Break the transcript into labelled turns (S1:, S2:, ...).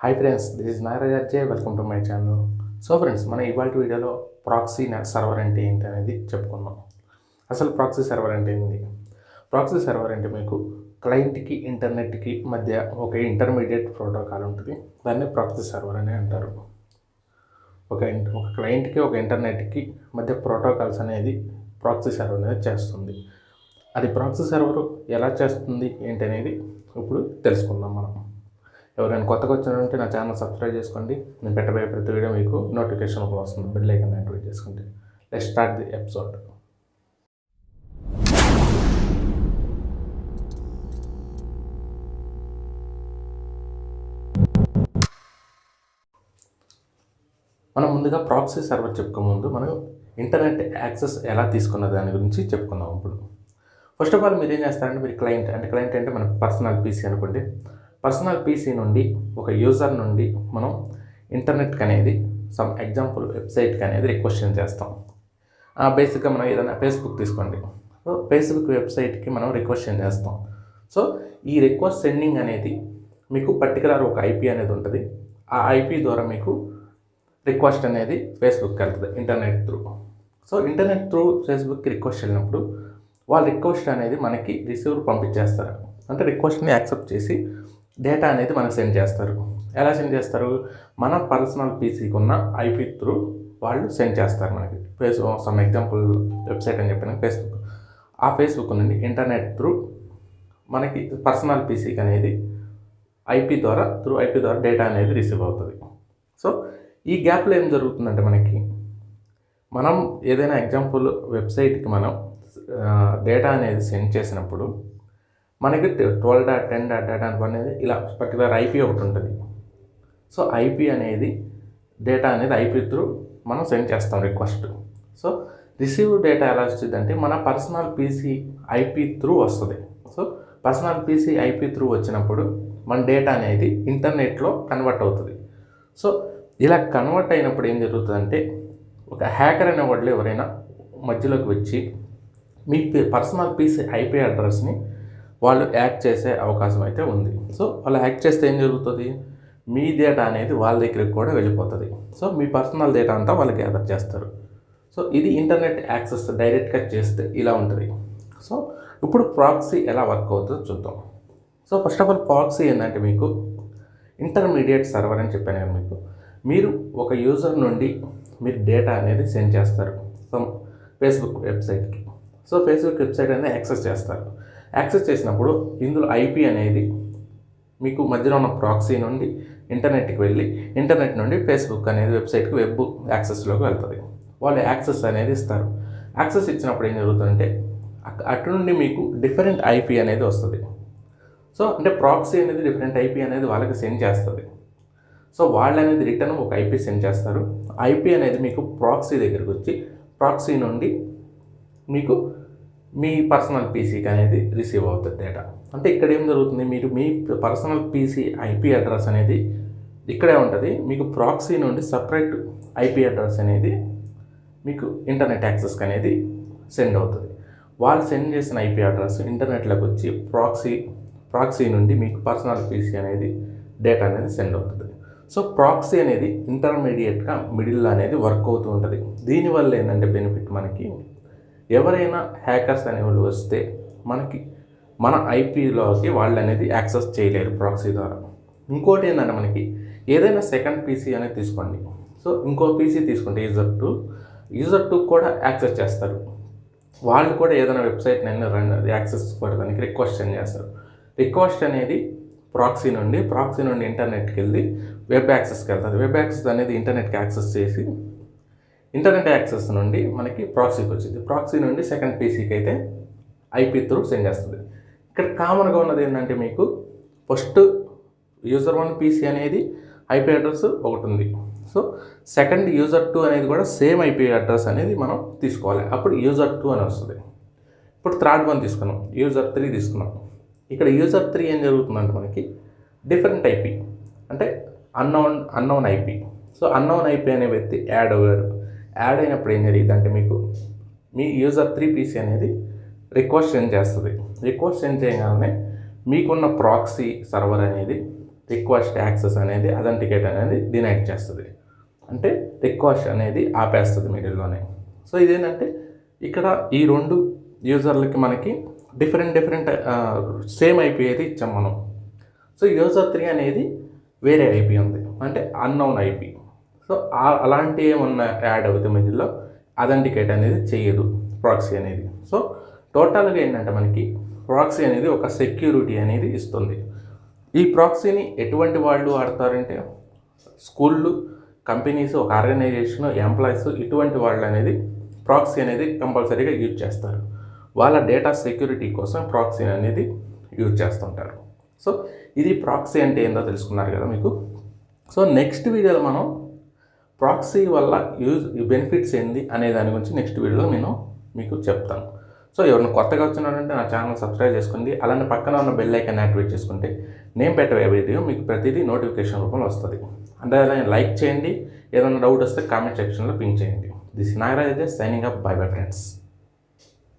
S1: Hi friends, this is NagarajuRj. Welcome to my channel. So friends, మన ఇవాళ వీడియోలో proxy server అంటే ఏంటి అనేది చెప్పుకుందాం. అసలు ప్రాక్సీ సర్వర్ అంటే ఏంటి? ప్రాక్సీ సర్వర్ అంటే మీకు క్లయింట్కి ఇంటర్నెట్కి మధ్య ఒక ఇంటర్మీడియట్ ప్రోటోకాల్ ఉంటుంది. దాన్ని ప్రాక్సీ సర్వర్ అని అంటారు. ఒక క్లయింట్కి ఒక ఇంటర్నెట్కి మధ్య ప్రోటోకాల్స్ అనేది ప్రాక్సీ సర్వర్ అనేది చేస్తుంది. అది ప్రాక్సీ సర్వర్ ఎలా చేస్తుంది ఏంటి అనేది ఇప్పుడు తెలుసుకుందాం మనం. ఎవరైనా కొత్తగా వచ్చారంటే నా ఛానల్ సబ్స్క్రైబ్ చేసుకోండి. నేను పెట్టబోయే ప్రతి వీడియో మీకు నోటిఫికేషన్ వస్తుంది. బెల్ ఐకాన్ యాక్టివేట్ చేసుకుంటే. Let's start the episode. మనం ముందుగా ప్రాక్సీ సర్వర్ చెప్పుకోముందు మనం ఇంటర్నెట్ యాక్సెస్ ఎలా తీసుకున్న దాని గురించి చెప్పుకుందాం. ఇప్పుడు ఫస్ట్ ఆఫ్ ఆల్ మీరు ఏం చేస్తారంటే మీరు క్లయింట్ అంటే మన పర్సనల్ పీసీ అనుకోండి. పర్సనల్ పీసీ నుండి ఒక యూజర్ నుండి మనం ఇంటర్నెట్కి అనేది సమ్ ఎగ్జాంపుల్ వెబ్సైట్కి అనేది రిక్వెస్ట్ చేస్తాం. బేసిక్గా మనం ఏదైనా ఫేస్బుక్ తీసుకోండి. సో ఫేస్బుక్ వెబ్సైట్కి మనం రిక్వెస్ట్ చేస్తాం. సో ఈ రిక్వెస్ట్ సెండింగ్ అనేది మీకు పర్టికులర్ ఒక ఐపీ అనేది ఉంటుంది. ఆ ఐపీ ద్వారా మీకు రిక్వెస్ట్ అనేది ఫేస్బుక్కి వెళ్తుంది internet through. So internet through ఫేస్బుక్కి రిక్వెస్ట్ వెళ్ళినప్పుడు వాళ్ళ రిక్వెస్ట్ అనేది మనకి రిసీవర్ పంపించేస్తారు. అంటే రిక్వెస్ట్ని యాక్సెప్ట్ చేసి డేటా అనేది మనకు సెండ్ చేస్తారు. ఎలా సెండ్ చేస్తారు? మన పర్సనల్ పీసీకి ఉన్న ఐపీ త్రూ వాళ్ళు సెండ్ చేస్తారు మనకి. సమ్ ఎగ్జాంపుల్ వెబ్సైట్ అని చెప్పిన ఫేస్బుక్. ఆ ఫేస్బుక్ నుండి ఇంటర్నెట్ త్రూ మనకి పర్సనల్ పీసీకి అనేది ఐపీ ద్వారా డేటా అనేది రిసీవ్ అవుతుంది. సో ఈ గ్యాప్లో ఏం జరుగుతుందంటే మనం ఏదైనా ఎగ్జాంపుల్ వెబ్సైట్కి మనం డేటా అనేది సెండ్ చేసినప్పుడు మనకి 12.10 డేటా అనేది ఇలా పర్టికులర్ ఐపీ ఒకటి ఉంటుంది. సో ఐపీ అనేది డేటా అనేది ఐపీ త్రూ మనం సెండ్ చేస్తాం రిక్వెస్ట్. సో రిసీవ్ డేటా ఎలా వస్తుందంటే మన పర్సనల్ పీసీ ఐపీ త్రూ వస్తుంది. So personal PC IP through వచ్చినప్పుడు మన డేటా అనేది ఇంటర్నెట్లో కన్వర్ట్ అవుతుంది. సో ఇలా కన్వర్ట్ అయినప్పుడు ఏం జరుగుతుందంటే ఒక హ్యాకర్ అనే వాళ్ళు ఎవరైనా మధ్యలోకి వచ్చి మీ పర్సనల్ పీసీ ఐపీ అడ్రస్ని వాళ్ళు యాక్ట్ చేసే అవకాశం అయితే ఉంది. సో వాళ్ళు యాక్ట్ చేస్తే ఏం జరుగుతుంది? మీ డేటా అనేది వాళ్ళ దగ్గరికి కూడా వెళ్ళిపోతుంది. సో మీ పర్సనల్ డేటా అంతా వాళ్ళు గ్యాదర్ చేస్తారు. సో ఇది ఇంటర్నెట్ యాక్సెస్ డైరెక్ట్గా చేస్తే ఇలా ఉంటుంది. సో ఇప్పుడు ప్రాక్సీ ఎలా వర్క్ అవుతుందో చూద్దాం. So first of all proxy ఏంటంటే మీకు ఇంటర్మీడియట్ సర్వర్ అని చెప్పాను కదా. మీరు ఒక యూజర్ నుండి మీరు డేటా అనేది సెండ్ చేస్తారు సమ్ ఫేస్బుక్ వెబ్సైట్కి. సో ఫేస్బుక్ వెబ్సైట్ అనేది యాక్సెస్ చేస్తారు. యాక్సెస్ చేసినప్పుడు ఇందులో ఐపీ అనేది మీకు మధ్యలో ఉన్న ప్రాక్సీ నుండి ఇంటర్నెట్కి వెళ్ళి ఇంటర్నెట్ నుండి ఫేస్బుక్ అనేది వెబ్సైట్కి వెబ్ యాక్సెస్లోకి వెళ్తుంది. వాళ్ళు యాక్సెస్ అనేది ఇస్తారు. యాక్సెస్ ఇచ్చినప్పుడు ఏం జరుగుతుందంటే అటు నుండి మీకు డిఫరెంట్ ఐపీ అనేది వస్తుంది. సో అంటే ప్రాక్సీ అనేది డిఫరెంట్ ఐపీ అనేది వాళ్ళకి సెండ్ చేస్తుంది. సో వాళ్ళు అనేది రిటర్న్ ఒక ఐపీ సెండ్ చేస్తారు. ఐపీ అనేది మీకు ప్రాక్సీ దగ్గరికి వచ్చి ప్రాక్సీ నుండి మీకు మీ పర్సనల్ పీసీకి అనేది రిసీవ్ అవుతుంది డేటా. అంటే ఇక్కడ ఏం జరుగుతుంది? మీరు మీ పర్సనల్ పీసీ ఐపీ అడ్రస్ అనేది ఇక్కడే ఉంటుంది. మీకు ప్రాక్సీ నుండి సపరేట్ ఐపీ అడ్రస్ అనేది మీకు ఇంటర్నెట్ యాక్సెస్కి అనేది సెండ్ అవుతుంది. వాళ్ళు సెండ్ చేసిన ఐపీ అడ్రస్ ఇంటర్నెట్లోకి వచ్చి ప్రాక్సీ నుండి మీకు పర్సనల్ పీసీ అనేది డేటా అనేది సెండ్ అవుతుంది. సో ప్రాక్సీ అనేది ఇంటర్మీడియట్గా మిడిల్ అనేది వర్క్ అవుతూ ఉంటుంది. దీనివల్ల ఏంటంటే బెనిఫిట్ మనకి ఎవరైనా హ్యాకర్స్ అనేవాళ్ళు వస్తే మన ఐపీలోకి వాళ్ళు అనేది యాక్సెస్ చేయలేరు ప్రాక్సీ ద్వారా. ఇంకోటి ఏంటంటే ఏదైనా సెకండ్ పీసీ అనేది తీసుకోండి. సో ఇంకో పీసీ తీసుకుంటే యూజర్ టూ కూడా యాక్సెస్ చేస్తారు. వాళ్ళు కూడా ఏదైనా వెబ్సైట్ని యాక్సెస్ కొట్టడానికి రిక్వెస్ట్ చేస్తారు. రిక్వెస్ట్ అనేది ప్రాక్సీ నుండి ఇంటర్నెట్కి వెళ్ళి వెబ్ యాక్సెస్కి వెళ్తుంది. వెబ్ యాక్సెస్ అనేది ఇంటర్నెట్కి యాక్సెస్ చేసి ఇంటర్నెట్ యాక్సెస్ నుండి మనకి ప్రాక్సీకి వచ్చింది. ప్రాక్సీ నుండి సెకండ్ పీసీకి అయితే ఐపీ త్రూ సెండ్ చేస్తుంది. ఇక్కడ కామన్గా ఉన్నది ఏంటంటే మీకు ఫస్ట్ యూజర్ 1 పీసీ అనేది ఐపీ అడ్రస్ ఒకటి ఉంది. సో సెకండ్ యూజర్ 2 అనేది కూడా సేమ్ ఐపీ అడ్రస్ అనేది మనం తీసుకోవాలి. అప్పుడు యూజర్ 2 అని వస్తుంది. ఇప్పుడు థర్డ్ వన్ తీసుకున్నాం, యూజర్ 3 తీసుకున్నాం. ఇక్కడ యూజర్ 3 ఏం జరుగుతుందంటే డిఫరెంట్ ఐపీ అంటే unknown IP. So unknown IP అనే వ్యక్తి యాడ్ అయినప్పుడు ఏం జరిగిందంటే మీ యూజర్ 3 పీసీ అనేది రిక్వెస్ట్ సెండ్ చేస్తుంది. రిక్వెస్ట్ సెండ్ చేయగానే మీకున్న ప్రాక్సీ సర్వర్ అనేది రిక్వెస్ట్ యాక్సెస్ అనేది అథెంటికేట్ అనేది డినైట్ చేస్తుంది. అంటే రిక్వెస్ట్ అనేది ఆపేస్తుంది మిడిల్లోనే. సో ఇదేంటంటే ఇక్కడ ఈ 2 యూజర్లకి మనకి డిఫరెంట్ సేమ్ ఐపీ అయితే ఇచ్చాం మనం. సో యూజర్ 3 అనేది వేరే ఐపీ ఉంది, అంటే అన్నోన్ ఐపీ. సో అలాంటి ఏమన్నా యాడ్ అవుతే మిడిల్లో అథెంటికేట్ అనేది చేయదు ప్రాక్సీ అనేది. సో టోటల్గా ఏంటంటే మనకి ప్రాక్సీ అనేది ఒక సెక్యూరిటీ అనేది ఇస్తుంది. ఈ ప్రాక్సీని ఎటువంటి వాళ్ళు వాడతారంటే స్కూళ్ళు, కంపెనీస్, ఒక ఆర్గనైజేషన్, ఎంప్లాయీస్, ఇటువంటి వాళ్ళు అనేది ప్రాక్సీ అనేది కంపల్సరీగా యూజ్ చేస్తారు. వాళ్ళ డేటా సెక్యూరిటీ కోసం ప్రాక్సీ అనేది యూజ్ చేస్తుంటారు. సో ఇది ప్రాక్సీ అంటే ఏందో తెలుసుకున్నారు కదా మీకు. సో నెక్స్ట్ వీడియోలో మనం ప్రాక్సీ వల్ల బెనిఫిట్స్ ఏంది అనే దాని గురించి నెక్స్ట్ వీడియోలో నేను మీకు చెప్తాను. సో ఎవరైనా కొత్తగా వచ్చినారంటే నా ఛానల్ సబ్స్క్రైబ్ చేసుకోండి. అలానే పక్కన ఉన్న బెల్ ఐకాన్ యాక్టివేట్ చేసుకుంటే నేను పెట్టే వీడియో మీకు ప్రతిదీ నోటిఫికేషన్ రూపంలో వస్తుంది. అంటే అలానే లైక్ చేయండి. ఏదైనా డౌట్ వస్తే కామెంట్ సెక్షన్లో పింక్ చేయండి. This Nagaraj signing up. By bye friends.